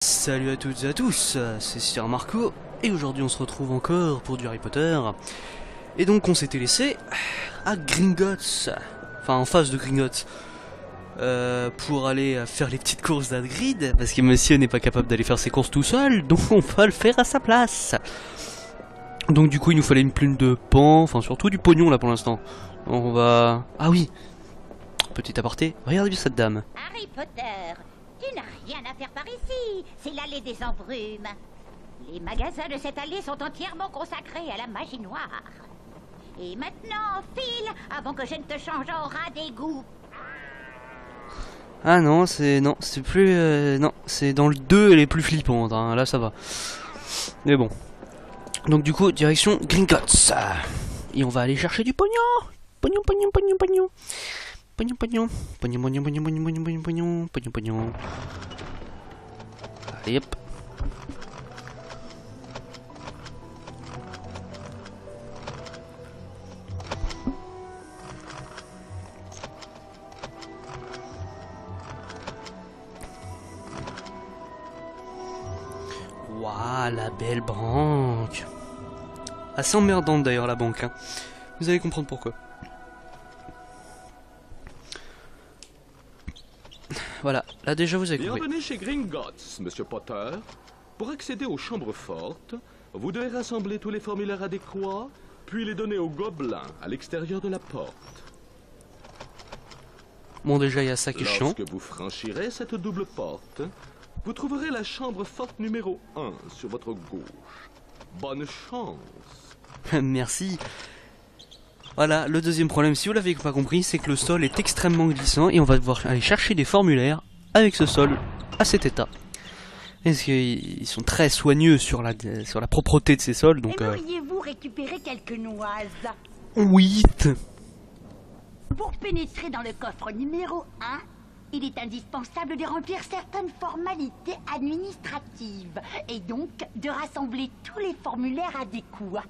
Salut à toutes et à tous, c'est Sir Marco, et aujourd'hui on se retrouve encore pour du Harry Potter. Et donc on s'était laissé à Gringotts, enfin en face de Gringotts, pour aller faire les petites courses d'Hagrid, parce que monsieur n'est pas capable d'aller faire ses courses tout seul, donc on va le faire à sa place. Donc du coup il nous fallait une plume de pan, enfin surtout du pognon là pour l'instant. On va... Ah oui, petit aparté, regardez bien cette dame. Harry Potter, tu n'as rien à faire par ici. C'est l'allée des embrumes. Les magasins de cette allée sont entièrement consacrés à la magie noire. Et maintenant, file, avant que je ne te change en rat d'égout. Ah non, c'est plus non, c'est dans le 2 elle est plus flippante, hein. Là ça va. Mais bon. Donc du coup, direction Gringotts. Et on va aller chercher du pognon. Pognon. Allez hop. Waouh, la belle banque. Assez emmerdante d'ailleurs la banque, hein. Vous allez comprendre pourquoi. Voilà, là déjà vous avez compris. Bienvenue chez Gringotts, Monsieur Potter. Pour accéder aux chambres fortes, vous devez rassembler tous les formulaires adéquats, puis les donner aux gobelins à l'extérieur de la porte. Bon déjà il y a ça qui est chiant. Lorsque vous franchirez cette double porte, vous trouverez la chambre forte numéro 1 sur votre gauche. Bonne chance. Merci. Voilà, le deuxième problème, si vous l'avez pas compris, c'est que le sol est extrêmement glissant et on va devoir aller chercher des formulaires avec ce sol à cet état. Parce qu'ils sont très soigneux sur la propreté de ces sols, donc... Aimeriez-vous récupérer quelques noises? Oui. Pour pénétrer dans le coffre numéro 1, il est indispensable de remplir certaines formalités administratives et donc de rassembler tous les formulaires adéquats.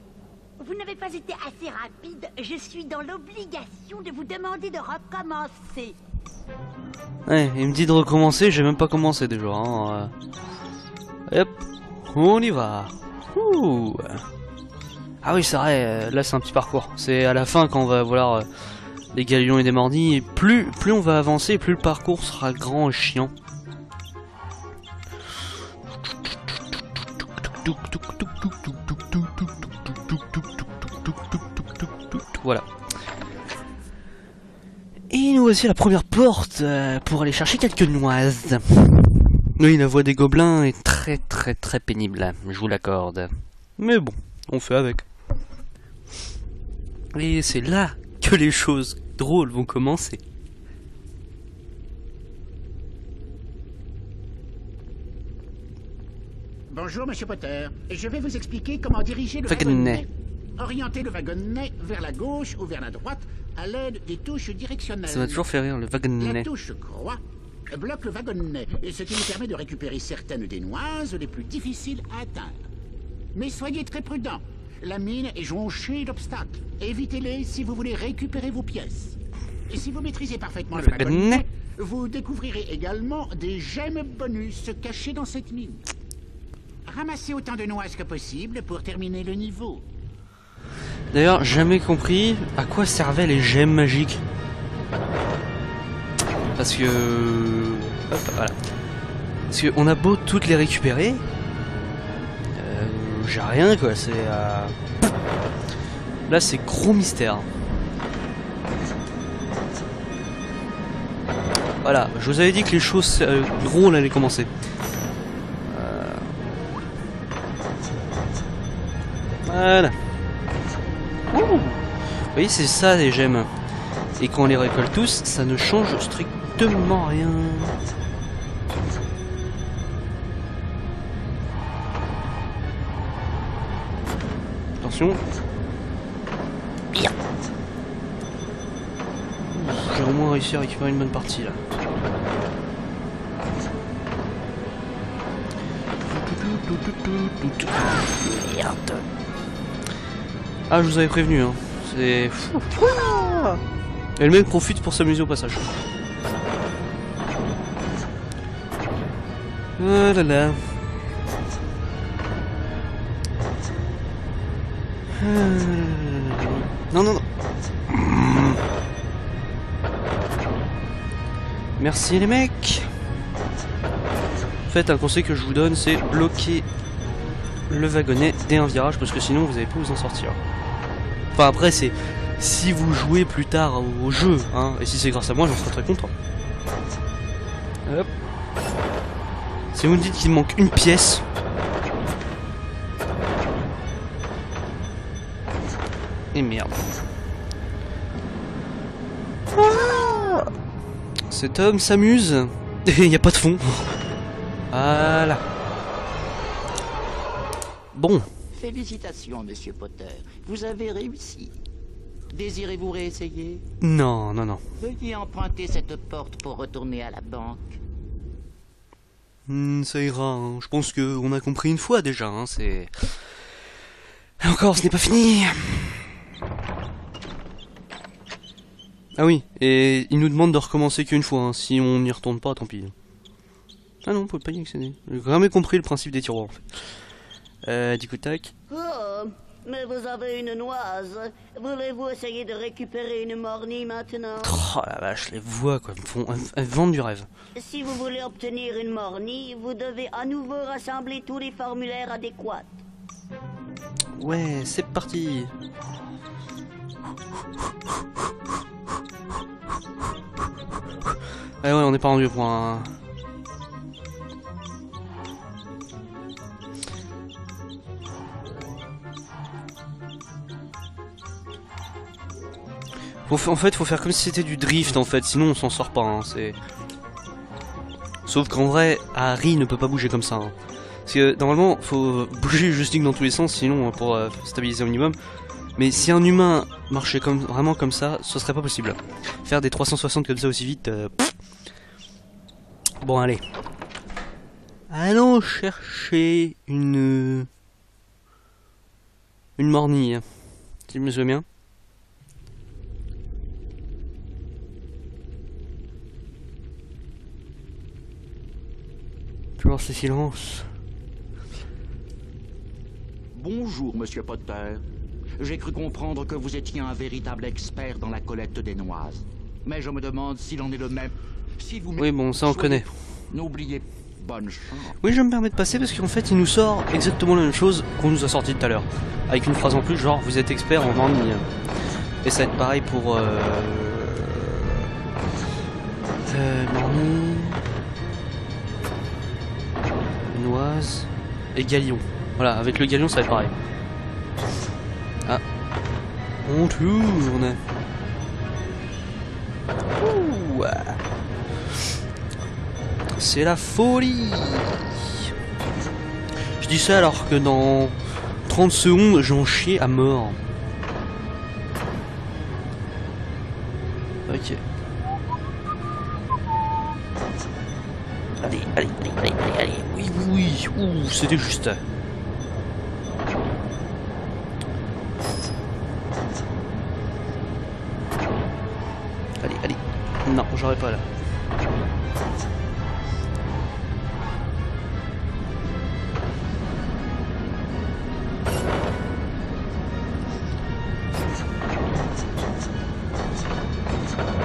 Vous n'avez pas été assez rapide, je suis dans l'obligation de vous demander de recommencer. Ouais, il me dit de recommencer, j'ai même pas commencé déjà. Hein. Hop, on y va. Ouh. Ah oui, c'est vrai, là c'est un petit parcours. C'est à la fin quand on va voir les galions et des mordis, et plus on va avancer, plus le parcours sera grand et chiant. Voilà. Et nous voici à la première porte pour aller chercher quelques noises. Oui, la voix des gobelins est très pénible, je vous l'accorde. Mais bon, on fait avec. Et c'est là que les choses drôles vont commencer. Bonjour, Monsieur Potter. Je vais vous expliquer comment diriger le Wagonnet. wagonnet. Orientez le wagonnet vers la gauche ou vers la droite à l'aide des touches directionnelles. Ça m'a toujours fait rire, le wagonnet. La touche croix bloque le wagonnet, ce qui nous permet de récupérer certaines des noises les plus difficiles à atteindre. Mais soyez très prudents. La mine est jonchée d'obstacles. Évitez-les si vous voulez récupérer vos pièces. Et si vous maîtrisez parfaitement le wagonnet, vous découvrirez également des gemmes bonus cachées dans cette mine. Ramassez autant de noises que possible pour terminer le niveau. D'ailleurs, jamais compris à quoi servaient les gemmes magiques. Parce que... Hop, voilà. Parce qu'on a beau toutes les récupérer, j'ai rien quoi, c'est... Là c'est gros mystère. Voilà, je vous avais dit que les choses drôles allaient commencer. Voilà. Ouh. Vous voyez, c'est ça les gemmes. Et quand on les récolte tous, ça ne change strictement rien. Attention. J'ai au moins réussi à récupérer une bonne partie là. Merde. Ah, je vous avais prévenu, hein. C'est fou. Et le mec profite pour s'amuser au passage. Oh là là. Non, non, non. Merci les mecs. En fait, un conseil que je vous donne, c'est bloquer le wagonnet dès un virage, parce que sinon vous n'allez pas vous en sortir. Enfin après, c'est si vous jouez plus tard au jeu, hein, et si c'est grâce à moi, j'en serai très content. Hop. Si vous me dites qu'il manque une pièce... Et merde. Ah, cet homme s'amuse. Et il n'y a pas de fond. Voilà. Bon. Félicitations, Monsieur Potter. Vous avez réussi. Désirez-vous réessayer? Non, non, non. Veuillez emprunter cette porte pour retourner à la banque. Ça ira, hein. Je pense qu'on a compris une fois déjà, hein. C'est... Et encore, ce n'est pas fini. Ah oui, et il nous demande de recommencer qu'une fois, hein. Si on n'y retourne pas, tant pis. Ah non, on peut pas y accéder. J'ai jamais compris le principe des tiroirs, en fait. Du coup, tac. Oh, mais vous avez une noise. Voulez-vous essayer de récupérer une mornie maintenant? Oh la vache, les voix, quoi, elles vendent du rêve. Si vous voulez obtenir une mornie, vous devez à nouveau rassembler tous les formulaires adéquats. Ouais, c'est parti. Ah ouais, on n'est pas rendu au point. En fait, faut faire comme si c'était du drift, en fait, sinon on s'en sort pas, hein, c'est... Sauf qu'en vrai, Harry ne peut pas bouger comme ça, hein. Parce que, normalement, faut bouger le joystick dans tous les sens, sinon, pour stabiliser au minimum. Mais si un humain marchait vraiment comme ça, ce serait pas possible. Faire des 360 comme ça aussi vite, Bon, allez. Allons chercher une mornille, si je me souviens bien. Toujours ce silence. Bonjour, Monsieur Potter. J'ai cru comprendre que vous étiez un véritable expert dans la collecte des noises. Mais je me demande s'il en est le même. Si vous Oui, bon, ça on connaît. N'oubliez bonne chance. Oui, je me permets de passer parce qu'en fait, il nous sort exactement la même chose qu'on nous a sorti tout à l'heure. Avec une phrase en plus, genre, vous êtes expert en mornille. Et ça va être pareil pour... mornille... Noise... Et galion. Voilà, avec le galion, ça va être pareil. Ah. On tourne. Ouh. C'est la folie. Je dis ça alors que dans 30 secondes, j'en chie à mort. Ok. Allez, allez, allez, allez, allez. Oui, oui, oui. Ouh, c'était juste. Allez, allez. Non, j'aurais pas là.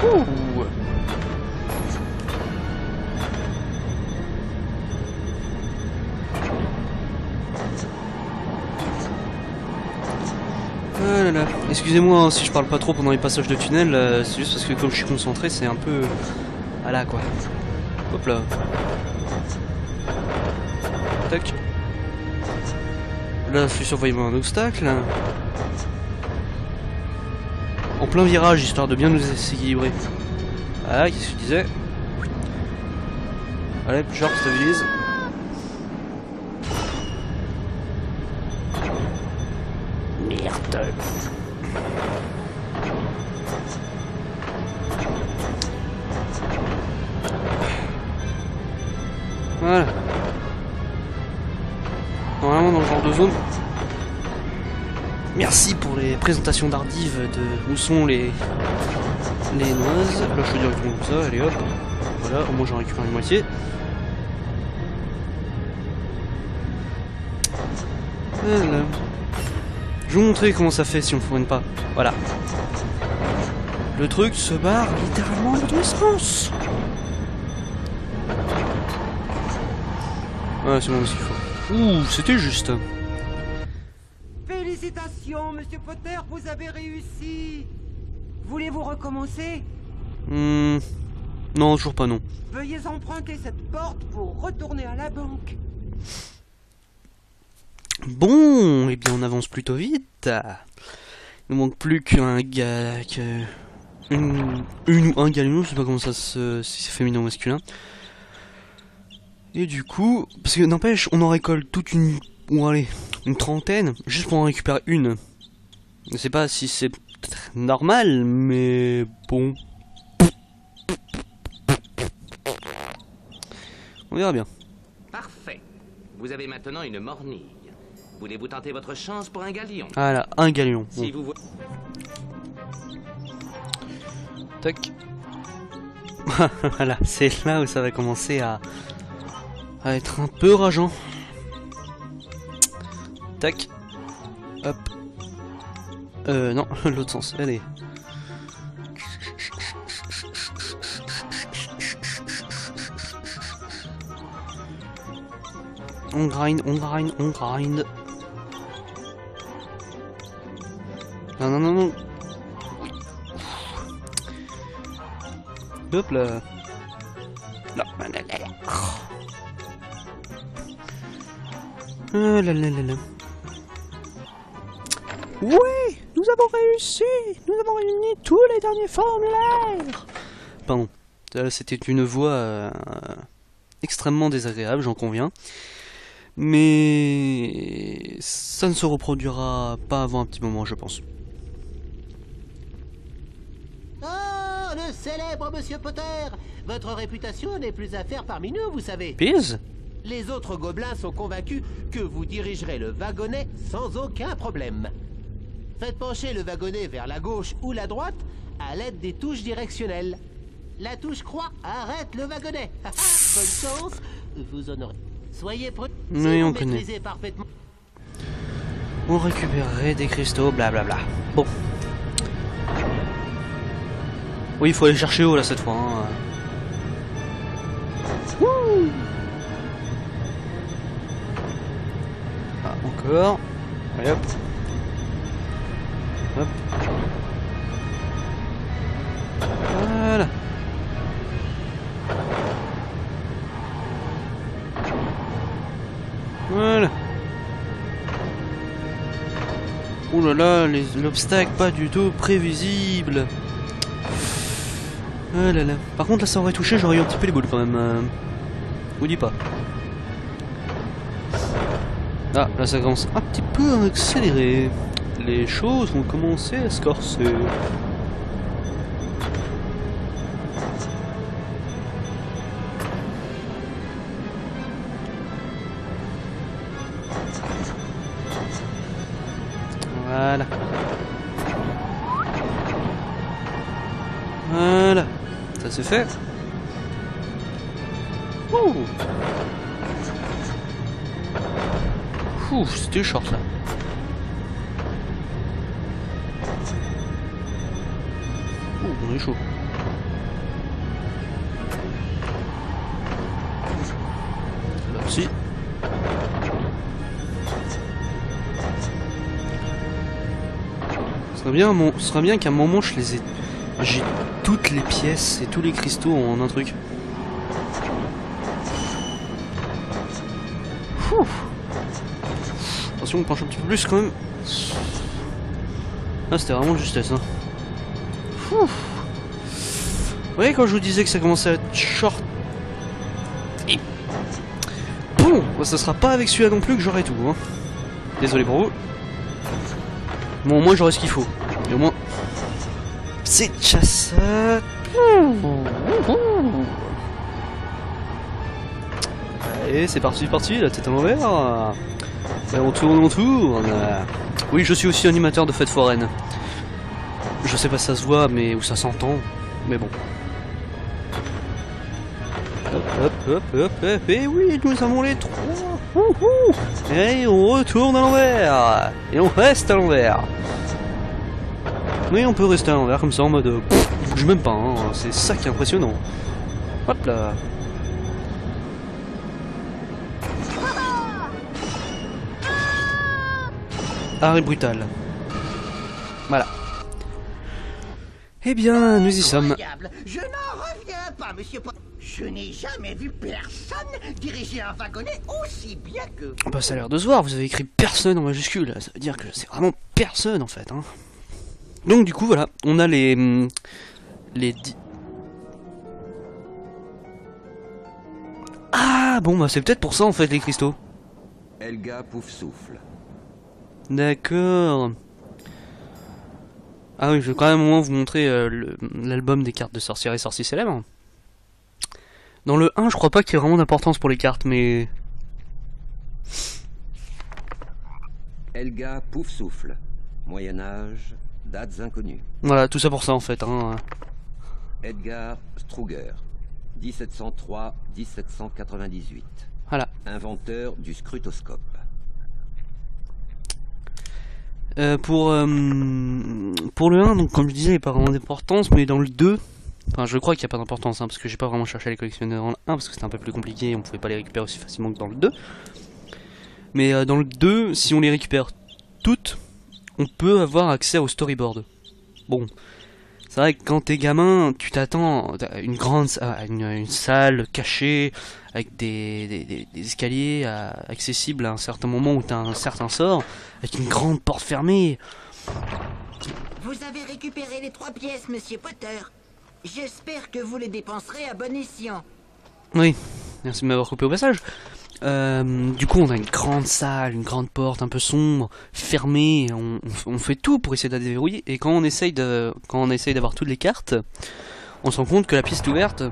Ouh. Ah là là. Excusez-moi hein, si je parle pas trop pendant les passages de tunnel, c'est juste parce que comme je suis concentré, c'est un peu... Voilà quoi. Hop là. Tac. Là, je suis surveillé un obstacle. En plein virage, histoire de bien nous équilibrer. Ah, qu'est-ce que je disais? Allez, genre, stabilise. Merde. Voilà. Normalement dans le genre de zone. Merci pour les présentations tardives de où sont les noises. Là je fais directement comme ça, allez hop. Voilà, au moins j'en récupère une moitié. Voilà. Je vais vous montrer comment ça fait si on fourne pas. Voilà. Le truc se barre littéralement dans tous les sens. Ouais, c'est bon ce qu'il faut. Ouh, c'était juste. Félicitations, Monsieur Potter, vous avez réussi. Voulez-vous recommencer? Non, toujours pas non. Veuillez emprunter cette porte pour retourner à la banque. Bon, eh bien on avance plutôt vite. Il ne manque plus qu'un gars... Une ou un galion, je sais pas comment ça se... si c'est féminin ou masculin. Et du coup... Parce que n'empêche, on en récolte toute une... Ou allez, une trentaine, juste pour en récupérer une. Je sais pas si c'est normal, mais bon... On verra bien. Parfait. Vous avez maintenant une mornille. Voulez-vous tenter votre chance pour un galion? Voilà, un galion. Si Bon. vous... Tac. Voilà, c'est là où ça va commencer à être un peu rageant. Tac. Hop. Non, l'autre sens. Allez. On grind, on grind, on grind. Non, non, non, non. Hop là. Non, là, là, là. Oh là là là là. Oui, nous avons réussi. Nous avons réuni tous les derniers formulaires. Pardon. C'était une voix extrêmement désagréable, j'en conviens. Mais ça ne se reproduira pas avant un petit moment, je pense. Oh, le célèbre Monsieur Potter! Votre réputation n'est plus à faire parmi nous, vous savez. Pise? Les autres gobelins sont convaincus que vous dirigerez le wagonnet sans aucun problème. Faites pencher le wagonnet vers la gauche ou la droite à l'aide des touches directionnelles. La touche croix arrête le wagonnet. Bonne chance, vous en aurez. Soyez prêts. Oui, on connaît. Parfaitement. On récupérerait des cristaux, blablabla. Bon. Oui, il faut aller chercher haut là cette fois. Hein. Wouh. Ah, encore. Allez hop. Hop. Voilà. Voilà. Oh là là, l'obstacle pas du tout prévisible. Oh là là. Par contre là ça aurait touché, j'aurais eu un petit peu les boules quand même. Je vous dis pas. Ah, là ça commence un petit peu à accélérer. Les choses ont commencé à se corser. Voilà. Voilà. Ça c'est fait. Ouh. Ouh, c'était short là. Ouh, on est chaud. Là aussi. Ce serait bien qu'à un moment je les ai... J'ai toutes les pièces et tous les cristaux en un truc. Ouh. Attention, on penche un petit peu plus quand même. Ah, c'était vraiment justesse. Hein. Ouh. Vous voyez quand je vous disais que ça commençait à être short. Et... Bon, bah, ça sera pas avec celui-là non plus que j'aurai tout. Hein. Désolé pour vous. Bon, au moins j'aurai ce qu'il faut. Et au moins... C'est déjà ça. Allez, c'est parti, la tête à l'envers. Et on tourne, on tourne. Oui, je suis aussi animateur de fêtes foraines. Je sais pas si ça se voit, mais ou ça s'entend. Mais bon. Hop, hop, hop, hop, hop. Et oui, nous avons les trois. Et on retourne à l'envers. Et on reste à l'envers. Oui, on peut rester à l'envers comme ça en mode... il bouge même pas, hein. C'est ça qui est impressionnant. Hop là. Arrêt brutal. Voilà. Eh bien, nous y sommes. Incroyable. Je n'en reviens pas, monsieur Potter. Je n'ai jamais vu personne diriger un wagonnet aussi bien que vous. Bah, ça a l'air de se voir, vous avez écrit personne en majuscule. Ça veut dire que c'est vraiment personne en fait. Hein. Donc, du coup, voilà, on a les Ah, bon, bah, c'est peut-être pour ça en fait les cristaux. Helga Poufsouffle. D'accord. Ah oui, je vais quand même au moins vous montrer l'album des cartes de sorcières et sorciers célèbres. Dans le 1, je crois pas qu'il y ait vraiment d'importance pour les cartes, mais... Helga Poufsouffle. Moyen-Âge, dates inconnues. Voilà, tout ça pour ça en fait. Hein. Edgar Struger. 1703-1798. Voilà. Inventeur du scrutoscope. Pour le 1, donc comme je disais, il n'y a pas vraiment d'importance, mais dans le 2, enfin je crois qu'il n'y a pas d'importance, hein, parce que j'ai pas vraiment cherché à les collectionner dans le 1, parce que c'était un peu plus compliqué, et on pouvait pas les récupérer aussi facilement que dans le 2. Mais dans le 2, si on les récupère toutes, on peut avoir accès au storyboard. Bon, c'est vrai que quand t'es gamin, tu t'attends à une grande une salle cachée, avec des escaliers accessibles à un certain moment où t'as un certain sort, avec une grande porte fermée. Vous avez récupéré les 3 pièces, monsieur Potter. J'espère que vous les dépenserez à bon escient. Oui, merci de m'avoir coupé au passage. Du coup, on a une grande salle, une grande porte un peu sombre, fermée. On fait tout pour essayer de la déverrouiller. Et quand on essaye d'avoir toutes les cartes, on se rend compte que la pièce est ouverte.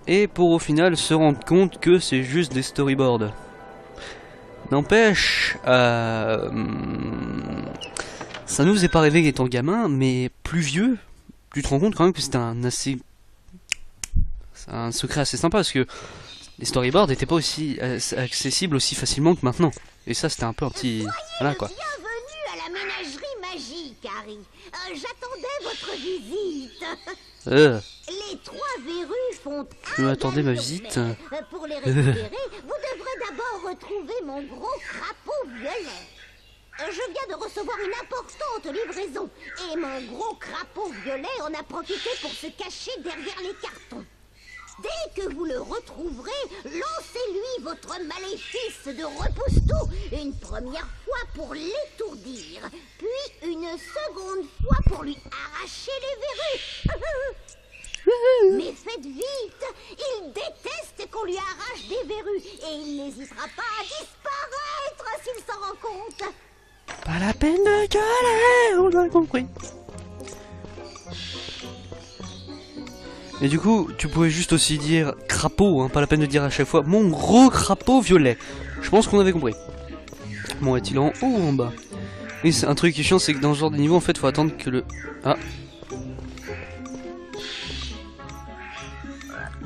Et pour au final se rendre compte que c'est juste des storyboards. N'empêche, ça nous est pas arrivé étant gamin, mais plus vieux, tu te rends compte quand même que c'est un secret assez sympa parce que les storyboards n'étaient pas aussi accessibles aussi facilement que maintenant. Et ça, c'était un peu un petit... Voilà quoi. Bienvenue à la ménagerie magique, Harry. J'attendais votre visite. Les 3 verrues font... Je m'attendais ma visite. Pour les récupérer, vous devrez d'abord retrouver mon gros crapaud violet. Je viens de recevoir une importante livraison. Et mon gros crapaud violet en a profité pour se cacher derrière les cartons. Dès que vous le retrouverez, lancez-lui votre maléfice de repousse-tout. Une première fois pour l'étourdir, puis une seconde fois pour lui arracher les verrues. Mais faites vite, il déteste qu'on lui arrache des verrues et il n'hésitera pas à disparaître s'il s'en rend compte. Pas la peine de gueuler, on l'a compris. Et du coup, tu pouvais juste aussi dire crapaud, hein, pas la peine de dire à chaque fois mon gros crapaud violet. Je pense qu'on avait compris. Bon, est-il en haut ou en bas? Oui, c'est un truc qui est chiant, c'est que dans ce genre de niveau, en fait, faut attendre que le... Ah.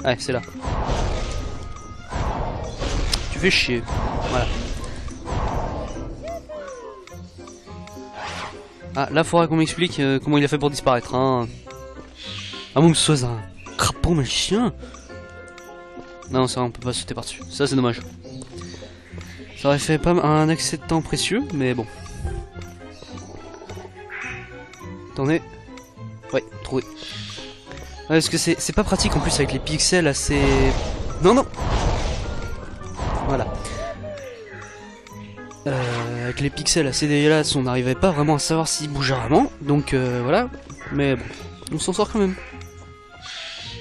Ouais, c'est là. Tu fais chier. Voilà. Ah, là, faudra qu'on m'explique comment il a fait pour disparaître, hein. Ah bon, que ce soit un crapaud magicien. Non, ça, on peut pas sauter par-dessus. Ça, c'est dommage. Ça aurait fait pas un accès de temps précieux, mais bon. Attendez. Ouais, trouvé. Ouais, parce que c'est pas pratique en plus avec les pixels assez... Non, non. Voilà. Avec les pixels assez dégueulasses, on n'arrivait pas vraiment à savoir s'il bougeait vraiment. Donc voilà. Mais bon, on s'en sort quand même.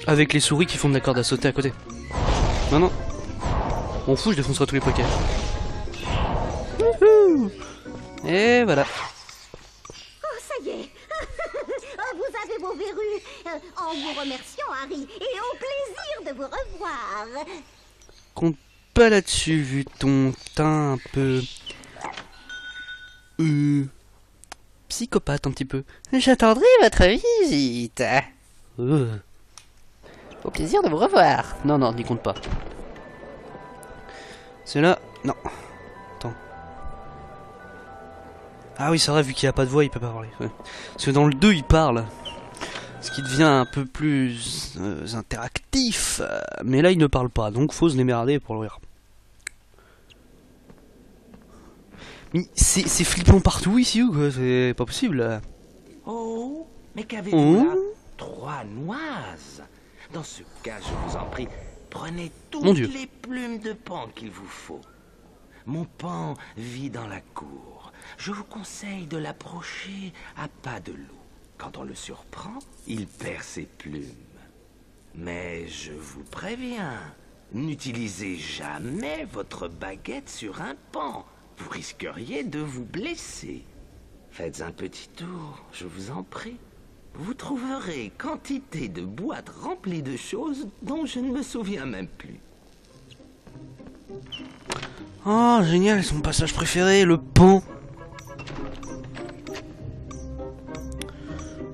Avec les souris qui font de la corde à sauter à côté. Non, non. On fout, je défoncerai tous les paquets. Et voilà. Oh, ça y est. Vous avez vos verrues. En vous remerciant, Harry, et au plaisir de vous revoir. Compte pas là-dessus, vu ton teint un peu... psychopathe un petit peu. J'attendrai votre visite. Au plaisir de vous revoir. Non, non, n'y compte pas. C'est là. Non. Attends. Ah oui, c'est vrai, vu qu'il n'y a pas de voix, il peut pas parler. Ouais. Parce que dans le 2, il parle. Ce qui devient un peu plus interactif. Mais là, il ne parle pas. Donc, faut se démerder pour le rire. Mais c'est flippant partout ici ou quoi? C'est pas possible. Oh, mais qu'avez-vous là? 3 noises. Dans ce cas, je vous en prie, prenez toutes les plumes de pan qu'il vous faut. Mon pan vit dans la cour. Je vous conseille de l'approcher à pas de loup. Quand on le surprend, il perd ses plumes. Mais je vous préviens, n'utilisez jamais votre baguette sur un pan. Vous risqueriez de vous blesser. Faites un petit tour, je vous en prie. Vous trouverez quantité de boîtes remplies de choses dont je ne me souviens même plus. Oh, génial, son passage préféré, le pan.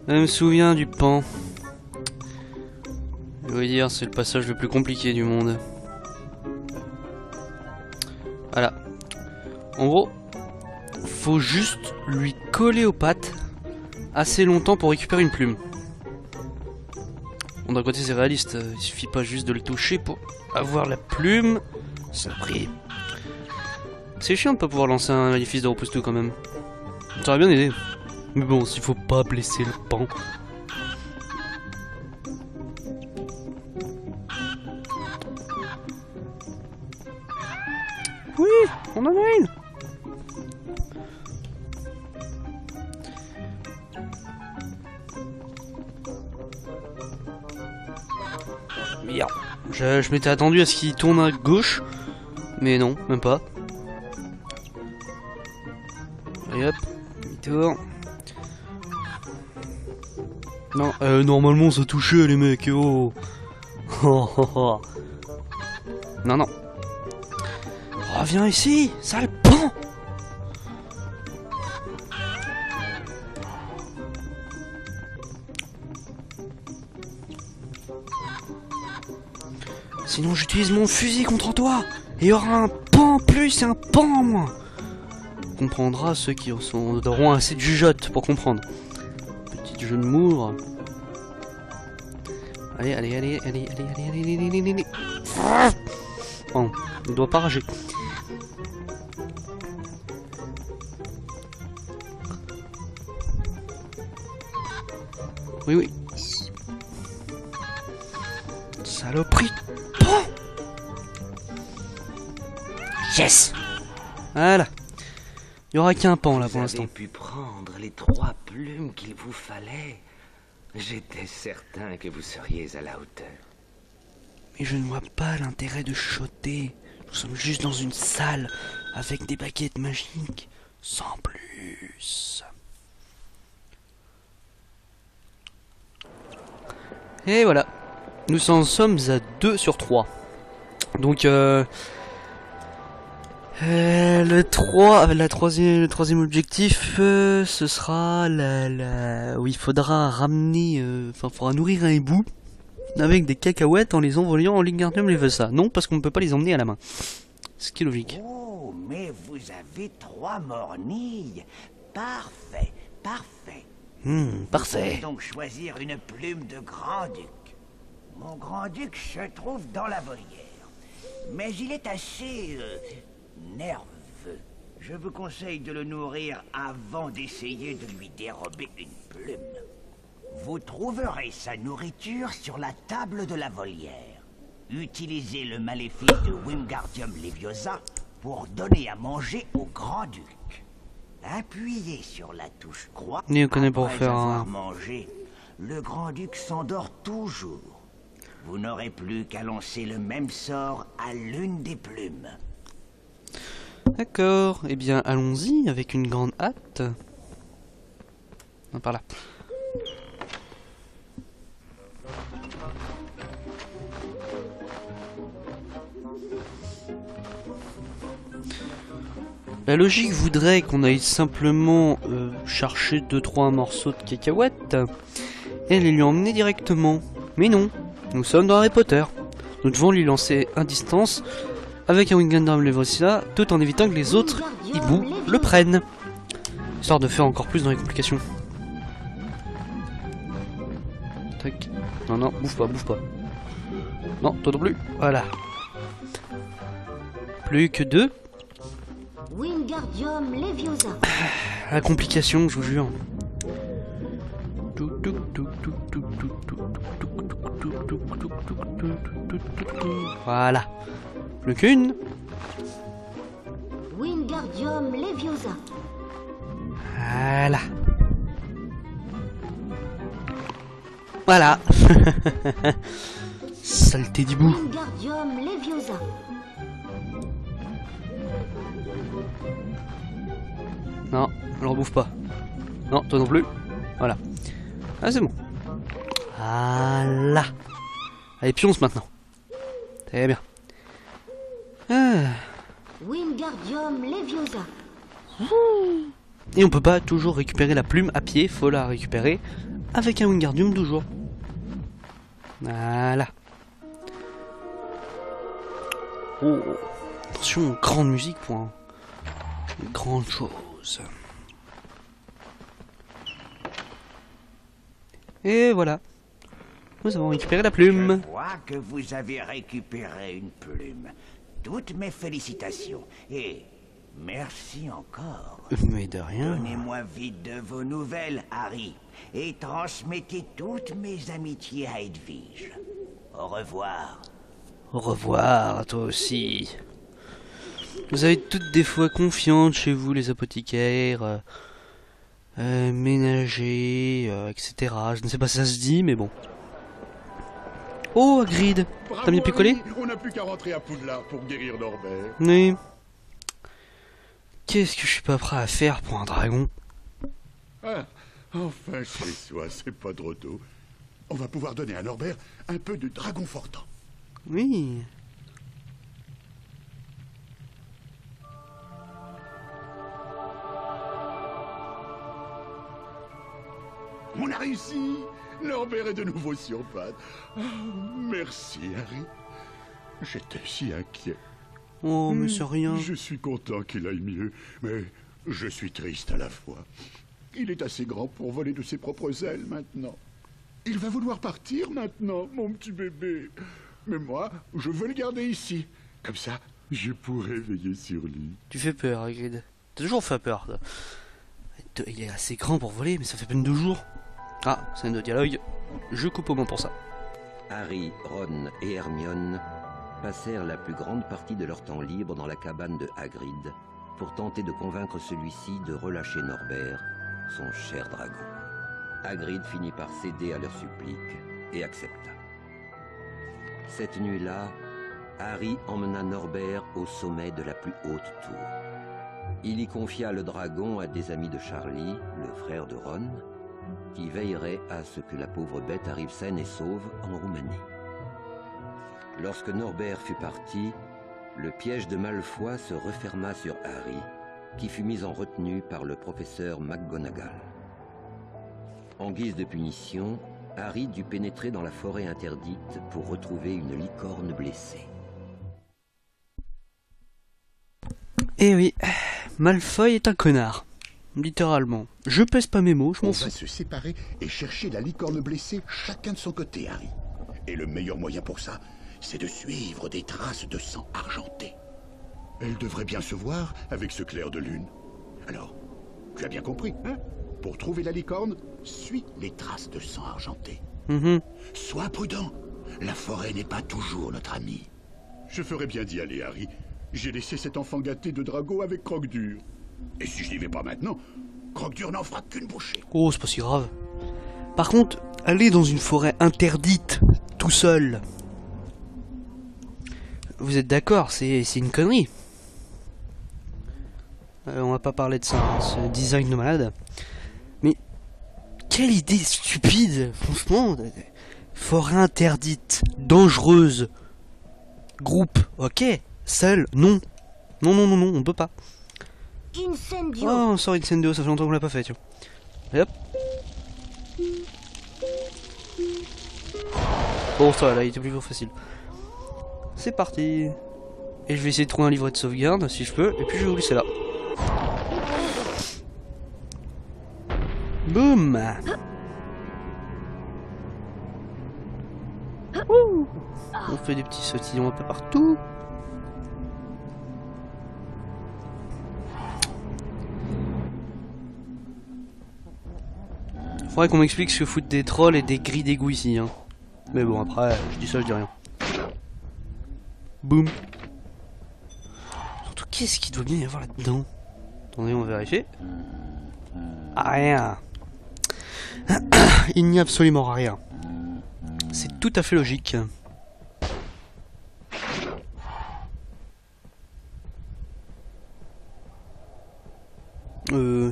Je me souviens du pan. Je veux dire, c'est le passage le plus compliqué du monde. Voilà. En gros, faut juste lui coller aux pattes assez longtemps pour récupérer une plume. Bon, d'un côté c'est réaliste, il suffit pas juste de le toucher pour avoir la plume. Ça brille. C'est chiant de pas pouvoir lancer un maléfice de repousse-tout quand même. Ça aurait bien aidé. Mais bon, s'il faut pas blesser le pan. Oui, on en a une. Merde. Je m'étais attendu à ce qu'il tourne à gauche. Mais non, même pas. Allez hop, il tourne. Non, normalement ça touchait les mecs, oh. Non, non. Reviens ici, sale pan. Sinon j'utilise mon fusil contre toi. Et il y aura un pan en plus et un pan en moins. On comprendra ceux qui auront assez de jugeote pour comprendre. Petit jeu de mours. Allez, allez, allez, allez, allez, allez, allez, allez, allez, allez. Bon, il doit pas rager. Oui, oui. Saloperie. Bon. Yes. Voilà. Il y aura qu'un pan là pour l'instant. Vous avez pu prendre les 3 plumes qu'il vous fallait. J'étais certain que vous seriez à la hauteur. Mais je ne vois pas l'intérêt de chuchoter. Nous sommes juste dans une salle avec des baguettes magiques, sans plus. Et voilà. Nous en sommes à 2 sur 3. Donc le troisième objectif, ce sera où il faudra ramener, il faudra nourrir un hibou avec des cacahuètes en les envoyant en Wingardium Leviosa. Non, parce qu'on ne peut pas les emmener à la main. Ce qui est logique. Oh, mais vous avez 3 mornilles. Parfait, parfait. Parfait. Vous pouvez donc choisir une plume de grand-duc. Mon grand-duc se trouve dans la volière. Mais il est assez nerveux. Je vous conseille de le nourrir avant d'essayer de lui dérober une plume. Vous trouverez sa nourriture sur la table de la volière. Utilisez le maléfice de Wingardium Leviosa pour donner à manger au grand-duc. Appuyez sur la touche croix. Ni on connaît pour après faire avoir mangé. Le grand-duc s'endort toujours. Vous n'aurez plus qu'à lancer le même sort à l'une des plumes. D'accord, eh bien allons-y avec une grande hâte. Non, par là. La logique voudrait qu'on aille simplement chercher 2-3 morceaux de cacahuètes et les lui emmener directement. Mais non, nous sommes dans Harry Potter. Nous devons lui lancer à distance avec un Wingardium Leviosa, tout en évitant que les autres hiboux le prennent. Histoire de faire encore plus dans les complications. Tac. Non, non, bouge pas, bouge pas. Non, toi non plus. Voilà. Plus que 2. Wingardium Leviosa. La complication, je vous jure. Voilà. Plus qu'une. Wingardium Leviosa. Voilà. Voilà. Saleté d'hibou. Wingardium Leviosa. Non, alors bouffe pas. Non, toi non plus. Voilà. Ah, c'est bon. Voilà. Allez, pionce maintenant. Très bien. Ah. Wingardium Leviosa. Et on peut pas toujours récupérer la plume à pied, faut la récupérer avec un Wingardium toujours. Voilà. Oh, attention, grande musique pour une grande chose. Et voilà. Nous avons récupéré la plume. Je vois que vous avez récupéré une plume. Toutes mes félicitations. Et merci encore. Mais de rien. Donnez-moi vite de vos nouvelles, Harry. Et transmettez toutes mes amitiés à Edwige. Au revoir. Au revoir, à toi aussi. Vous avez toutes des fois confiantes chez vous, les apothicaires, ménagers, etc. Je ne sais pas si ça se dit, mais bon. Oh, Hagrid, t'as bien picolé? On n'a plus qu'à rentrer à Poudlard pour guérir Norbert. Oui. Qu'est-ce que je suis pas prêt à faire pour un dragon? Ah, enfin chez soi, c'est pas trop tôt. On va pouvoir donner à Norbert un peu de dragon fortant. Oui. On a réussi. Norbert est de nouveau sur pattes. Oh, merci, Harry. J'étais si inquiet. Oh, mais c'est rien. Je suis content qu'il aille mieux, mais je suis triste à la fois. Il est assez grand pour voler de ses propres ailes maintenant. Il va vouloir partir maintenant, mon petit bébé. Mais moi, je veux le garder ici. Comme ça, je pourrai veiller sur lui. Tu fais peur, Hagrid. T'as toujours fait peur. Toi. Il est assez grand pour voler, mais ça fait peine 2 jours. Ah, scène de dialogue. Je coupe au moins pour ça. Harry, Ron et Hermione passèrent la plus grande partie de leur temps libre dans la cabane de Hagrid pour tenter de convaincre celui-ci de relâcher Norbert, son cher dragon. Hagrid finit par céder à leurs suppliques et accepta. Cette nuit-là, Harry emmena Norbert au sommet de la plus haute tour. Il y confia le dragon à des amis de Charlie, le frère de Ron, qui veillerait à ce que la pauvre bête arrive saine et sauve en Roumanie. Lorsque Norbert fut parti, le piège de Malfoy se referma sur Harry, qui fut mis en retenue par le professeur McGonagall. En guise de punition, Harry dut pénétrer dans la forêt interdite pour retrouver une licorne blessée. Eh oui, Malfoy est un connard. Littéralement. Je pèse pas mes mots, je m'en fous. On va se séparer et chercher la licorne blessée chacun de son côté, Harry. Et le meilleur moyen pour ça, c'est de suivre des traces de sang argenté. Elle devrait bien se voir avec ce clair de lune. Alors, tu as bien compris, hein? Pour trouver la licorne, suis les traces de sang argenté. Sois prudent. La forêt n'est pas toujours notre ami. Je ferais bien d'y aller, Harry. J'ai laissé cet enfant gâté de Drago avec Croque-Dur. Et si je n'y vais pas maintenant, Croque-Dur n'en fera qu'une bouchée. Oh, c'est pas si grave. Par contre, aller dans une forêt interdite, tout seul. Vous êtes d'accord, c'est une connerie. On va pas parler de ça, hein, ce design de malade. Mais quelle idée stupide, franchement. Forêt interdite, dangereuse. Groupe, ok. Seul, non. Non, non, non, non, on peut pas. Incendio. Oh, on sort Incendio, ça fait longtemps qu'on l'a pas fait, tu vois. Et hop. Bon, ça, là, il était plus facile. C'est parti. Et je vais essayer de trouver un livret de sauvegarde si je peux. Et puis je vais vous laisser là. Boum. On fait des petits sautillons un peu partout. Faudrait qu'on m'explique ce que foutent des trolls et des grilles d'égout ici. Hein. Mais bon, après, je dis ça, je dis rien. Boum. Surtout, qu'est-ce qu'il doit bien y avoir là-dedans? Attendez, on va vérifier. Rien. Il n'y a absolument rien. C'est tout à fait logique.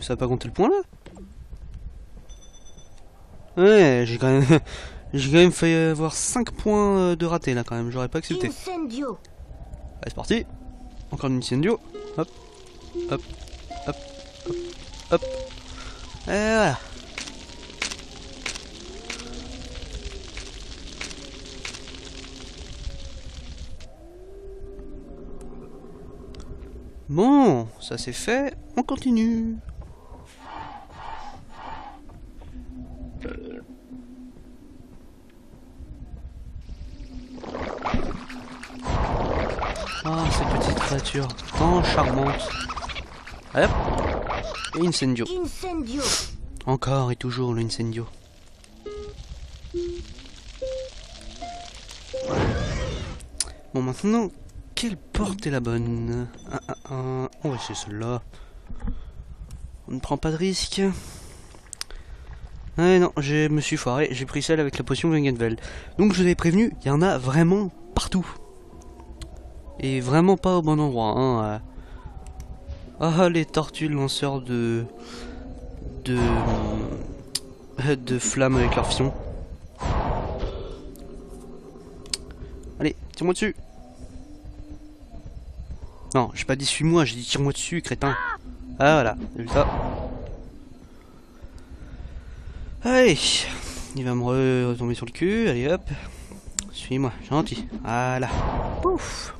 Ça a pas compté le point là? Ouais, j'ai quand même failli avoir 5 points de raté là quand même, j'aurais pas accepté. Incendio. Allez, c'est parti. Encore une incendio. Hop, hop, hop, hop, hop. Et voilà. Bon, ça c'est fait, on continue. Ah, ces petites créatures, tant charmantes. Hop, et incendio. Incendio. Encore et toujours le incendio. Bon, maintenant, quelle porte est la bonne? On va essayer celle-là. On ne prend pas de risque. Ouais, non, je me suis foiré. J'ai pris celle avec la potion Wengenvel. Donc, je vous avais prévenu, il y en a vraiment partout. Et vraiment pas au bon endroit. Hein. Ah, les tortues lanceurs de flammes avec leur fion. Allez, tire-moi dessus. Non, j'ai pas dit suis-moi, j'ai dit tire-moi dessus, crétin. Ah voilà, résultat. Allez, il va me retomber sur le cul, allez hop. Suis-moi, gentil. Voilà. Pouf.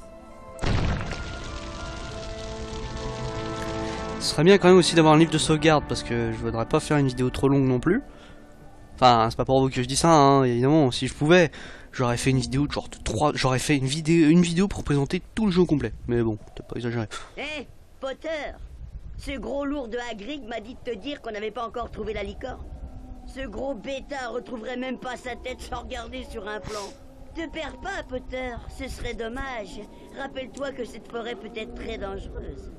Ce serait bien quand même aussi d'avoir un livre de sauvegarde parce que je voudrais pas faire une vidéo trop longue non plus. Enfin, c'est pas pour vous que je dis ça, hein, évidemment, si je pouvais, j'aurais fait une vidéo de genre de 3... J'aurais fait une vidéo pour présenter tout le jeu complet. Mais bon, t'as pas exagéré. Hé, Potter, ce gros lourd de Hagrid m'a dit de te dire qu'on n'avait pas encore trouvé la licorne. Ce gros bêta retrouverait même pas sa tête sans regarder sur un plan. Te perds pas, Potter, ce serait dommage. Rappelle-toi que cette forêt peut être très dangereuse.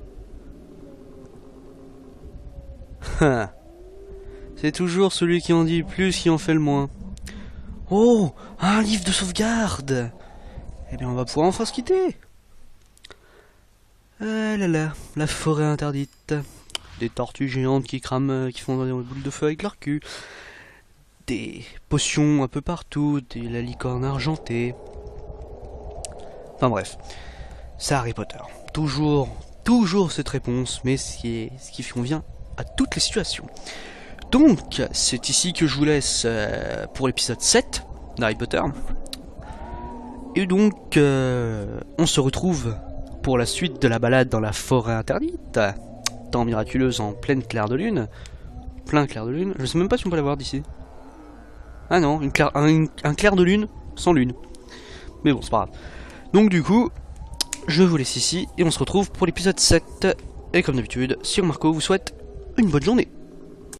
C'est toujours celui qui en dit le plus qui en fait le moins. Oh, un livre de sauvegarde. Eh bien, on va pouvoir enfin se quitter. Ah là là, la forêt interdite. Des tortues géantes qui crament, qui font des boules de feu avec leur cul. Des potions un peu partout, la licorne argentée. Enfin bref, c'est Harry Potter. Toujours cette réponse, mais ce qui convient à toutes les situations. Donc, c'est ici que je vous laisse pour l'épisode 7 d'Harry Potter. Et donc, on se retrouve pour la suite de la balade dans la forêt interdite. Temps miraculeuse en pleine clair de lune. Plein clair de lune. Je sais même pas si on peut la voir d'ici. Ah non, un clair de lune sans lune. Mais bon, c'est pas grave. Donc du coup, je vous laisse ici et on se retrouve pour l'épisode 7. Et comme d'habitude, Sir Marco vous souhaite une bonne journée.